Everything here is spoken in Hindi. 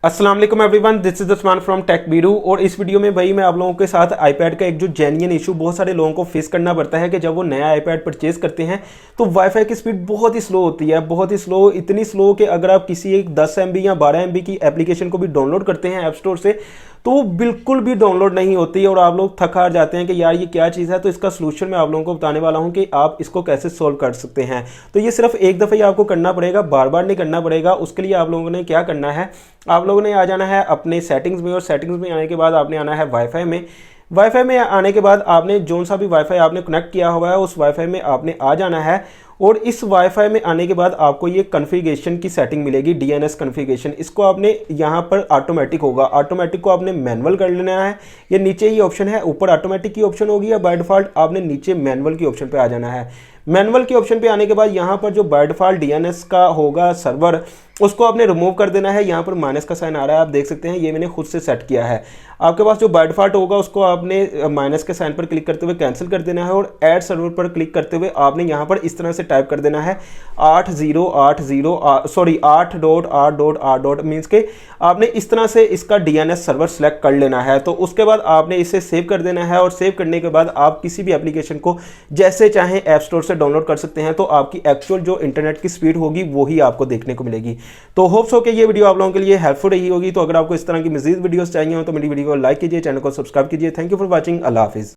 अस्सलाम वालेकुम everyone, this is Usman from Tech Biru. और इस वीडियो में भाई मैं आप लोगों के साथ आईपैड का एक जो जेन्युइन इशू बहुत सारे लोगों को फेस करना पड़ता है कि जब वो नया आईपैड परचेज करते हैं तो वाईफाई की स्पीड बहुत ही स्लो होती है, बहुत ही स्लो, इतनी स्लो कि अगर आप किसी एक 10 MB या 12 MB की एप्लीकेशन को भी डाउनलोड करते हैं ऐप स्टोर से तो वो बिल्कुल भी डाउनलोड नहीं होती और आप लोग थक हार जाते हैं कि यार ये क्या चीज़ है। तो इसका सलूशन मैं आप लोगों को बताने वाला हूं कि आप इसको कैसे सोल्व कर सकते हैं। तो ये सिर्फ एक दफ़ा ही आपको करना पड़ेगा, बार बार नहीं करना पड़ेगा। उसके लिए आप लोगों ने क्या करना है, आप लोगों ने आ जाना है अपने सेटिंग्स में और सेटिंग्स में आने के बाद आपने आना है वाईफाई में। वाईफाई में आने के बाद आपने जो सा भी वाईफाई आपने कनेक्ट किया हुआ है उस वाईफाई में आपने आ जाना है। और इस वाईफाई में आने के बाद आपको ये कॉन्फ़िगरेशन की सेटिंग मिलेगी, डीएनएस कॉन्फ़िगरेशन। इसको आपने यहाँ पर ऑटोमेटिक होगा, ऑटोमेटिक को आपने मैनुअल कर लेना है। ये नीचे ही ऑप्शन है, ऊपर ऑटोमेटिक की ऑप्शन होगी या बाय डिफॉल्ट आपने नीचे मैनुअल की ऑप्शन पे आ जाना है। मैनुअल के ऑप्शन पे आने के बाद यहाँ पर जो बाय डिफॉल्ट डीएनएस का होगा सर्वर उसको आपने रिमूव कर देना है। यहाँ पर माइनस का साइन आ रहा है, आप देख सकते हैं, ये मैंने खुद से सेट किया है। आपके पास जो बाय डिफॉल्ट होगा उसको आपने माइनस के साइन पर क्लिक करते हुए कैंसिल कर देना है और ऐड सर्वर पर क्लिक करते हुए आपने यहाँ पर इस तरह से टाइप कर देना है 8.8.8.8 मीन्स के आपने इस तरह से इसका डीएनएस सर्वर सेलेक्ट कर लेना है। तो उसके बाद आपने इसे सेव कर देना है और सेव करने के बाद आप किसी भी एप्लीकेशन को जैसे चाहें ऐप स्टोर से डाउनलोड कर सकते हैं। तो आपकी एक्चुअल जो इंटरनेट की स्पीड होगी वही आपको देखने को मिलेगी। तो होप्स हो कि ये वीडियो आप लोगों के लिए हेल्पफुल रही होगी। तो अगर आपको इस तरह की मजीद वीडियोस चाहिए हो तो मेरी वीडियो को लाइक कीजिए, चैनल को सब्सक्राइब कीजिए। Thank you for watching. अल्लाह हाफिज़।